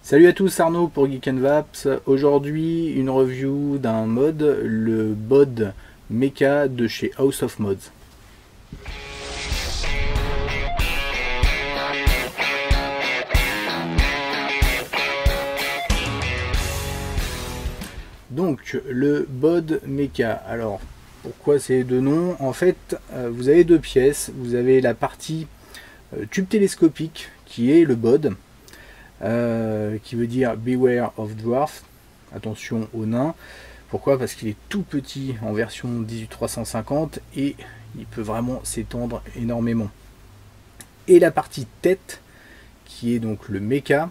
Salut à tous, Arnaud pour Geek and Vaps. Aujourd'hui, une review d'un mod, le bod Mecha de chez House of Mods. Donc, le bod Mecha. Alors, pourquoi ces deux noms? En fait, vous avez deux pièces. Vous avez la partie tube télescopique qui est le bod. Qui veut dire Beware of Dwarf, attention aux nains. Pourquoi? Parce qu'il est tout petit en version 18350 et il peut vraiment s'étendre énormément. Et la partie tête, qui est donc le mecha,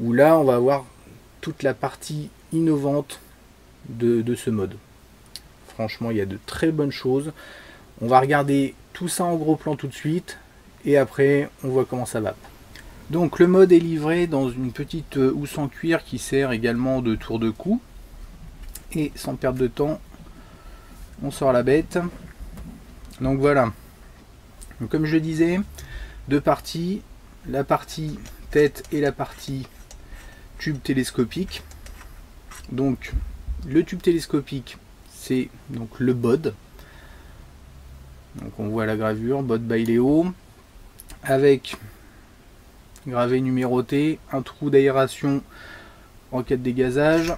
où là on va avoir toute la partie innovante de ce mode. Franchement, il y a de très bonnes choses. On va regarder tout ça en gros plan tout de suite et après on voit comment ça va. Donc le mode est livré dans une petite housse en cuir qui sert également de tour de cou. Et sans perdre de temps, on sort la bête. Donc voilà. Donc, comme je le disais, deux parties. La partie tête et la partie tube télescopique. Donc le tube télescopique, c'est donc le bod. Donc on voit la gravure, bod by Léo. Avec gravé numéroté, un trou d'aération en cas de dégazage,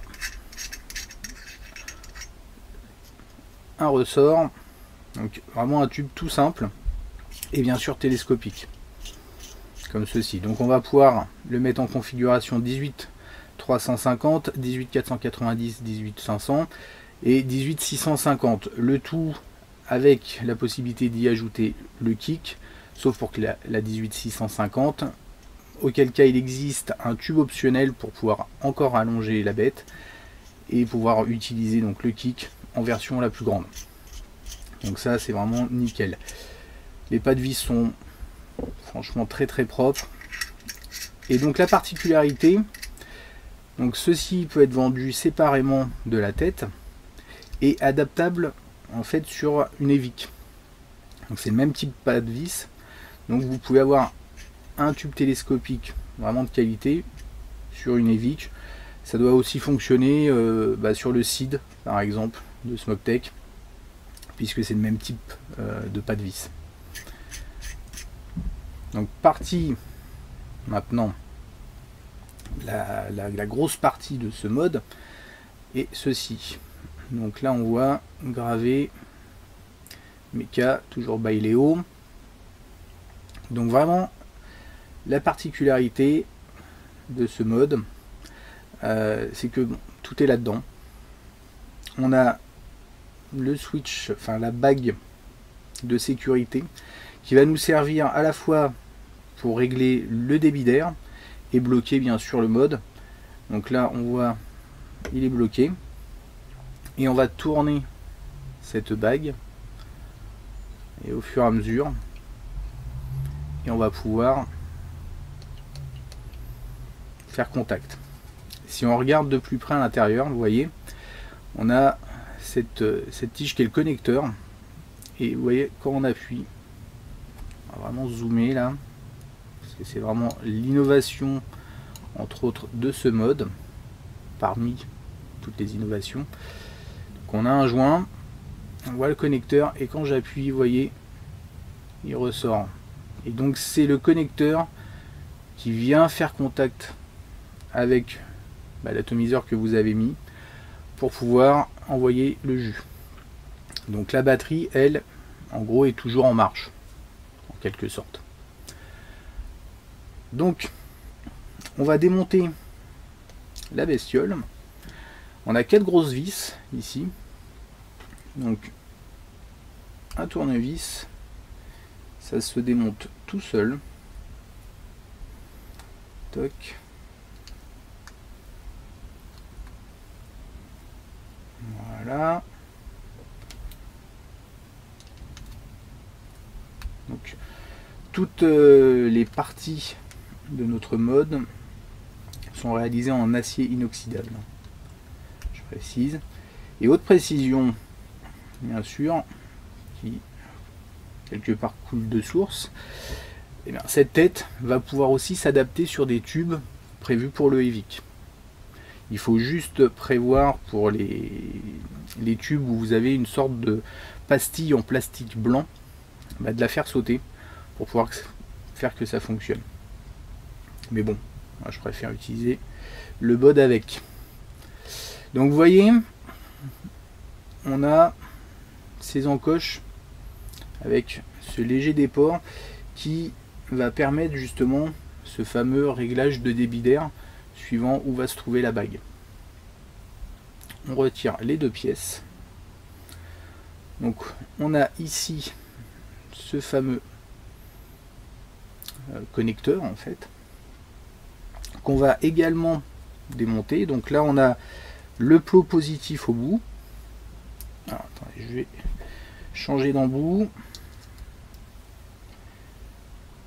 un ressort, donc vraiment un tube tout simple et bien sûr télescopique comme ceci. Donc on va pouvoir le mettre en configuration 18 350, 18 490, 18 500 et 18 650, le tout avec la possibilité d'y ajouter le kick, sauf pour que la 18 650, auquel cas il existe un tube optionnel pour pouvoir encore allonger la bête et pouvoir utiliser donc le kick en version la plus grande. Donc ça c'est vraiment nickel. Les pas de vis sont franchement très propres. Et donc la particularité, donc ceci peut être vendu séparément de la tête et adaptable en fait sur une EVIC. Donc c'est le même type pas de vis. Donc vous pouvez avoir un tube télescopique vraiment de qualité sur une EVIC. Ça doit aussi fonctionner sur le SID par exemple de Smogtech, puisque c'est le même type de pas de vis. Donc partie maintenant la grosse partie de ce mode est ceci. Donc là on voit gravé Mecha, toujours by Léo. Donc vraiment la particularité de ce mode, c'est que tout est là-dedans. On a le switch, enfin la bague de sécurité qui va nous servir à la fois pour régler le débit d'air et bloquer bien sûr le mode. Donc là on voit il est bloqué et on va tourner cette bague et au fur et à mesure et on va pouvoir faire contact. Si on regarde de plus près à l'intérieur, vous voyez, on a cette tige qui est le connecteur, et vous voyez quand on appuie, on va vraiment zoomer là, parce que c'est vraiment l'innovation entre autres de ce mode, parmi toutes les innovations. Donc on a un joint, on voit le connecteur, et quand j'appuie, vous voyez, il ressort. Et donc c'est le connecteur qui vient faire contact avec l'atomiseur que vous avez mis pour pouvoir envoyer le jus. Donc la batterie, elle, en gros, est toujours en marche, en quelque sorte. Donc on va démonter la bestiole. On a 4 grosses vis ici. Donc un tournevis, ça se démonte tout seul. Toc. Voilà. Donc toutes les parties de notre mode sont réalisées en acier inoxydable. Je précise. Et autre précision, bien sûr, qui quelque part coule de source, et bien, cette tête va pouvoir aussi s'adapter sur des tubes prévu pour le EVIC. Il faut juste prévoir pour les tubes où vous avez une sorte de pastille en plastique blanc, de la faire sauter pour pouvoir faire que ça fonctionne. Mais bon, moi je préfère utiliser le BOD avec. Donc vous voyez, on a ces encoches avec ce léger déport qui va permettre justement ce fameux réglage de débit d'air suivant où va se trouver la bague. On retire les deux pièces. Donc on a ici ce fameux connecteur en fait qu'on va également démonter. Donc là on a le plot positif au bout. Alors, attendez, je vais changer d'embout.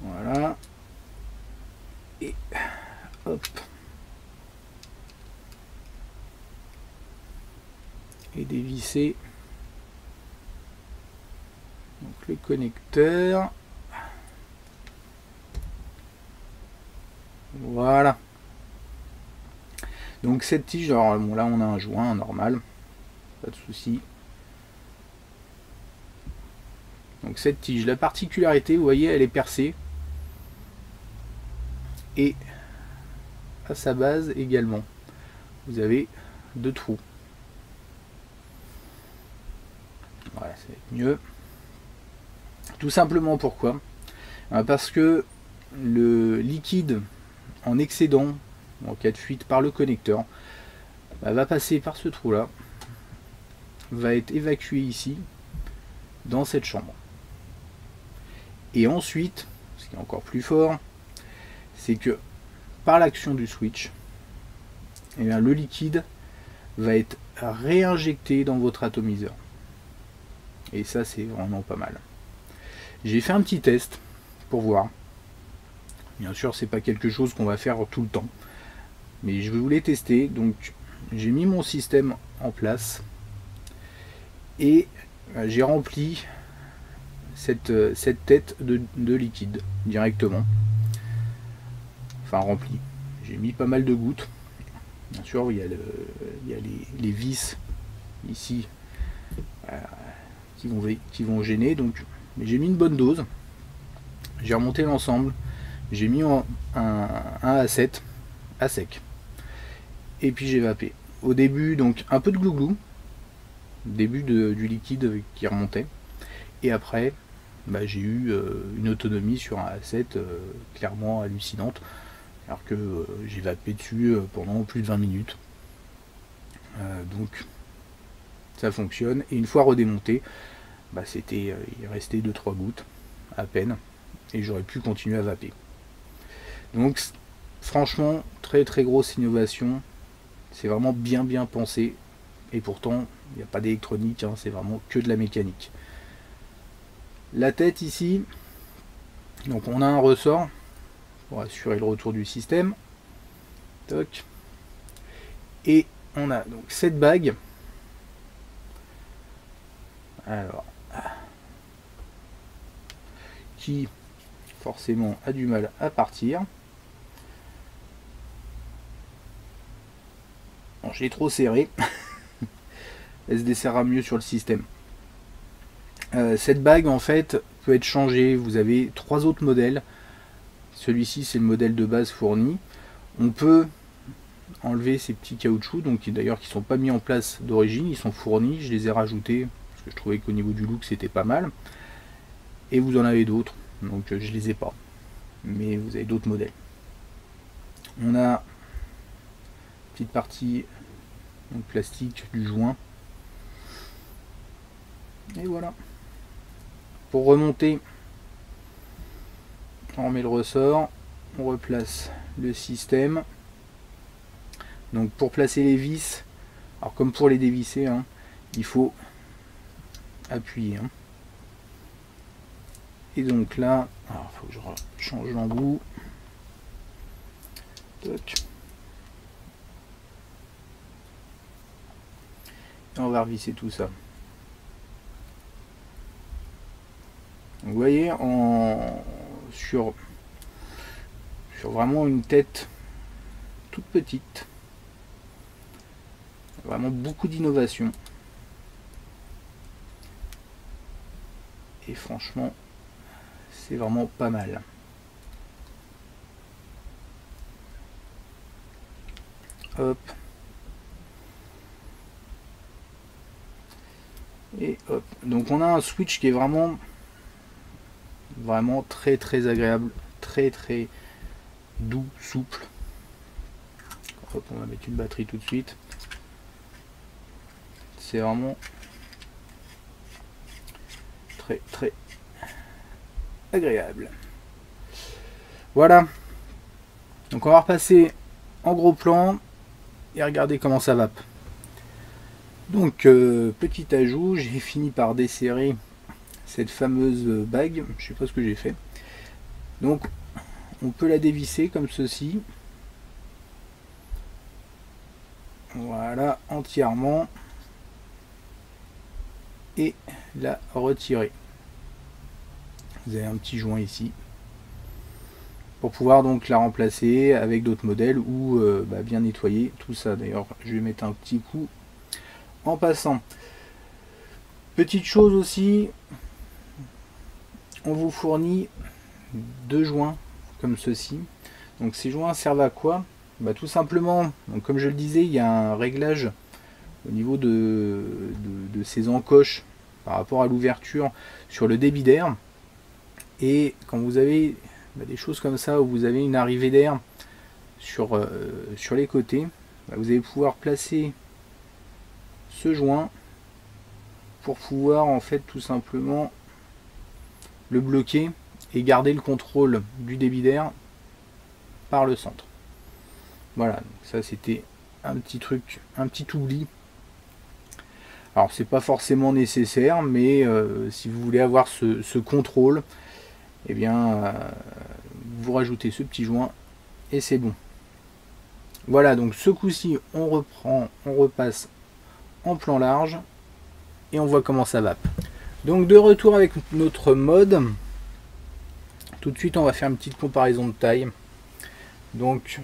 Voilà. Et hop. Et dévisser donc le connecteur. Voilà. Donc cette tige, alors bon, là on a un joint normal, pas de souci. Donc cette tige, la particularité, vous voyez, elle est percée. Et à sa base également, vous avez deux trous. Voilà, ça va être mieux. Tout simplement pourquoi? Parce que le liquide en excédent, en cas de fuite par le connecteur, va passer par ce trou là, va être évacué ici, dans cette chambre. Et ensuite, ce qui est encore plus fort, c'est que par l'action du switch, eh bien, le liquide va être réinjecté dans votre atomiseur. Et ça, c'est vraiment pas mal. J'ai fait un petit test pour voir. Bien sûr, c'est pas quelque chose qu'on va faire tout le temps, mais je voulais tester. Donc, j'ai mis mon système en place et j'ai rempli cette tête de liquide directement. Enfin, rempli. J'ai mis pas mal de gouttes. Bien sûr, il y a les vis ici qui vont gêner. Donc, j'ai mis une bonne dose. J'ai remonté l'ensemble. J'ai mis un A7 à sec. Et puis j'ai vapé. Au début, donc un peu de glouglou. Début du liquide qui remontait. Et après, j'ai eu une autonomie sur un A7 clairement hallucinante. Alors que j'ai vapé dessus pendant plus de 20 minutes. Donc ça fonctionne. Et une fois redémonté, il restait 2-3 gouttes à peine. Et j'aurais pu continuer à vaper. Donc franchement, très très grosse innovation. C'est vraiment bien pensé. Et pourtant, il n'y a pas d'électronique, hein, c'est vraiment que de la mécanique. La tête ici, donc on a un ressort pour assurer le retour du système. Toc. Et on a donc cette bague. Alors, qui forcément a du mal à partir. Bon, je l'ai trop serré. Elle se desserrera mieux sur le système. Cette bague en fait peut être changée. Vous avez 3 autres modèles. Celui-ci c'est le modèle de base fourni. On peut enlever ces petits caoutchoucs, donc d'ailleurs qui sont pas mis en place d'origine, ils sont fournis. Je les ai rajoutés parce que je trouvais qu'au niveau du look c'était pas mal. Et vous en avez d'autres, donc je les ai pas. Mais vous avez d'autres modèles. On a petite partie donc plastique du joint. Et voilà. Pour remonter, on remet le ressort, on replace le système. Donc pour placer les vis, alors comme pour les dévisser, hein, il faut appuyer. Hein. Et donc là, il faut que je change l'embout. Toc. Et on va revisser tout ça. Vous voyez, sur vraiment une tête toute petite. Vraiment beaucoup d'innovation. Et franchement, c'est vraiment pas mal. Hop. Et hop. Donc on a un switch qui est vraiment très agréable, très doux, souple. Hop, on va mettre une batterie tout de suite. C'est vraiment très agréable. Voilà. Donc on va repasser en gros plan et regarder comment ça va. Donc petit ajout, j'ai fini par desserrer cette fameuse bague. Je sais pas ce que j'ai fait. Donc on peut la dévisser comme ceci. Voilà, entièrement. Et la retirer. Vous avez un petit joint ici pour pouvoir donc la remplacer avec d'autres modèles ou bien nettoyer tout ça. D'ailleurs, je vais mettre un petit coup en passant. Petite chose aussi, on vous fournit 2 joints comme ceci. Donc ces joints servent à quoi? Tout simplement, donc comme je le disais, il y a un réglage au niveau de ces encoches par rapport à l'ouverture sur le débit d'air. Et quand vous avez des choses comme ça, où vous avez une arrivée d'air sur les côtés, vous allez pouvoir placer ce joint pour pouvoir en fait tout simplement le bloquer et garder le contrôle du débit d'air par le centre. Voilà, donc ça c'était un petit truc, un petit oubli. Alors c'est pas forcément nécessaire, mais si vous voulez avoir ce contrôle, eh bien vous rajoutez ce petit joint et c'est bon. Voilà, donc ce coup-ci on reprend, on repasse en plan large et on voit comment ça va. Donc de retour avec notre mode, tout de suite on va faire une petite comparaison de taille. Donc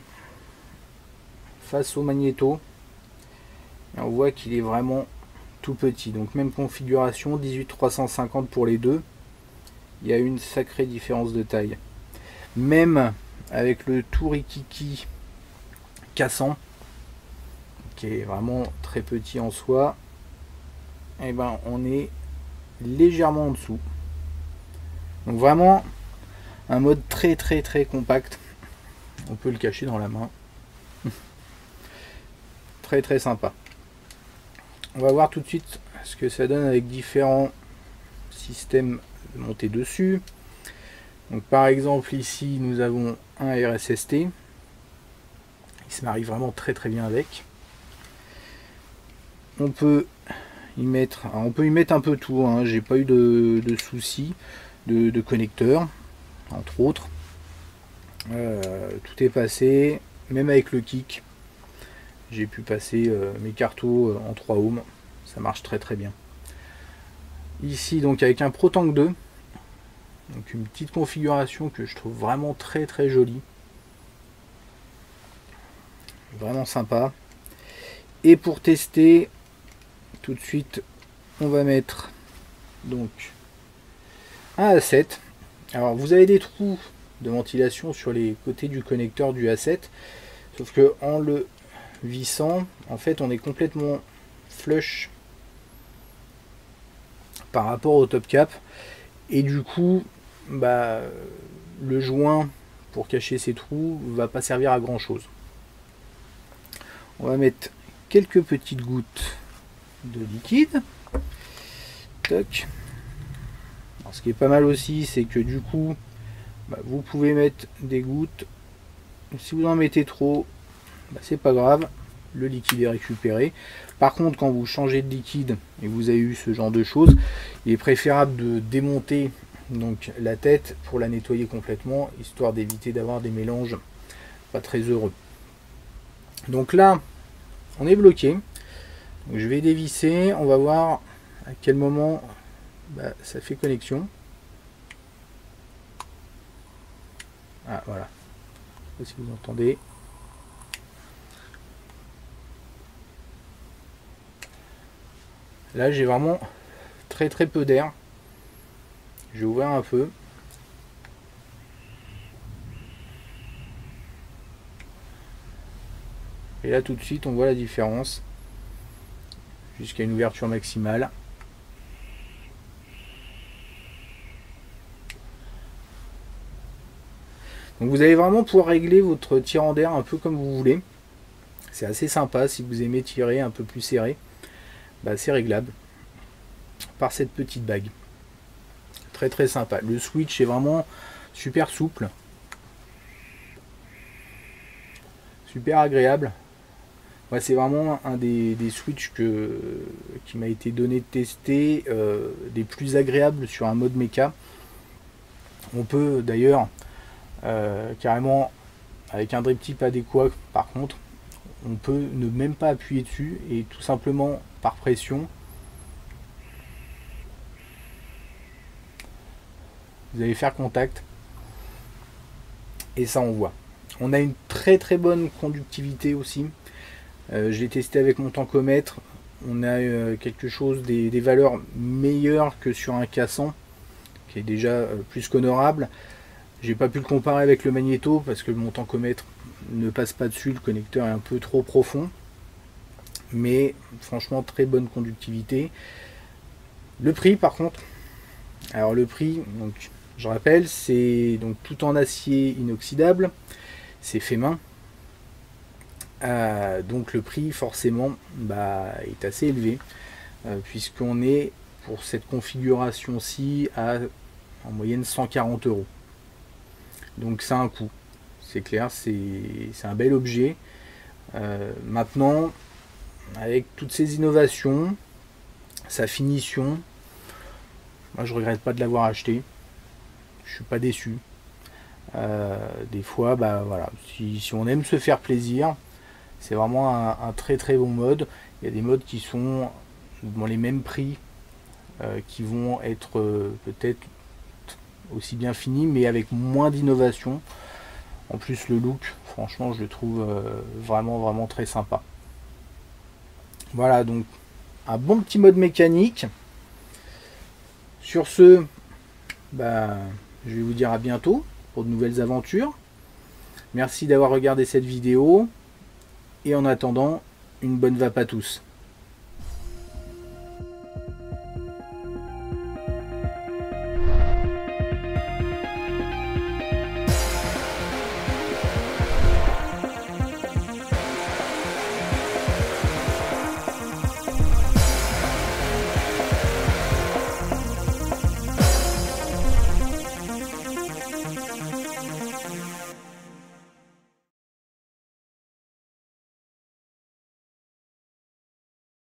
face au magnéto, on voit qu'il est vraiment tout petit. Donc même configuration, 18-350 pour les deux. Il y a une sacrée différence de taille. Même avec le Tourikiki K100, qui est vraiment très petit en soi, et ben on est légèrement en dessous. Donc vraiment un mode très compact. On peut le cacher dans la main. Très sympa. On va voir tout de suite ce que ça donne avec différents systèmes de montée dessus. Donc par exemple ici nous avons un RSST. Il se marie vraiment très bien avec. On peut y mettre un peu tout, hein. J'ai pas eu de soucis de connecteurs, entre autres. Tout est passé, même avec le kick. J'ai pu passer mes cartos en 3 ohms. Ça marche très bien. Ici donc avec un ProTank 2. Donc une petite configuration que je trouve vraiment très jolie. Vraiment sympa. Et pour tester, tout de suite, on va mettre donc un A7. Alors vous avez des trous de ventilation sur les côtés du connecteur du A7. Sauf que en le vissant, en fait on est complètement flush par rapport au top cap. Et du coup, le joint pour cacher ces trous va pas servir à grand chose. On va mettre quelques petites gouttes de liquide. Toc. Alors, ce qui est pas mal aussi, c'est que du coup, vous pouvez mettre des gouttes. Si vous en mettez trop, c'est pas grave, le liquide est récupéré. Par contre, quand vous changez de liquide et vous avez eu ce genre de choses, il est préférable de démonter donc la tête pour la nettoyer complètement, histoire d'éviter d'avoir des mélanges pas très heureux. Donc là, on est bloqué. Donc je vais dévisser, on va voir à quel moment ça fait connexion. Ah voilà, je sais pas si vous entendez. Là j'ai vraiment très peu d'air. Je vais ouvrir un peu. Et là tout de suite on voit la différence. Jusqu'à une ouverture maximale. Donc vous allez vraiment pouvoir régler votre tirant d'air un peu comme vous voulez. C'est assez sympa si vous aimez tirer un peu plus serré. Bah, c'est réglable par cette petite bague. Très sympa. Le switch est vraiment super souple. Super agréable. Moi, c'est vraiment un des switches qui m'a été donné de tester, des plus agréables sur un mode mecha. On peut d'ailleurs carrément, avec un drip tip adéquat par contre, on peut ne même pas appuyer dessus et tout simplement par pression, vous allez faire contact et ça on voit. On a une très bonne conductivité aussi. Je l'ai testé avec mon tancomètre. On a quelque chose, des valeurs meilleures que sur un K100 qui est déjà plus qu'honorable. J'ai pas pu le comparer avec le magnéto parce que mon tancomètre ne passe pas dessus, le connecteur est un peu trop profond. Mais franchement très bonne conductivité. Le prix par contre, alors le prix, donc je rappelle, c'est donc tout en acier inoxydable, c'est fait main. Donc le prix forcément est assez élevé puisqu'on est pour cette configuration-ci à en moyenne 140 €. Donc ça a un coût, c'est clair, c'est un bel objet. Maintenant, avec toutes ces innovations, sa finition, moi je regrette pas de l'avoir acheté. Je suis pas déçu. Des fois, voilà, si on aime se faire plaisir, c'est vraiment un très bon mode. Il y a des modes qui sont dans les mêmes prix, qui vont être peut-être aussi bien finis, mais avec moins d'innovation. En plus, le look, franchement, je le trouve vraiment très sympa. Voilà, donc un bon petit mode mécanique. Sur ce, je vais vous dire à bientôt pour de nouvelles aventures. Merci d'avoir regardé cette vidéo. Et en attendant, une bonne vape à tous.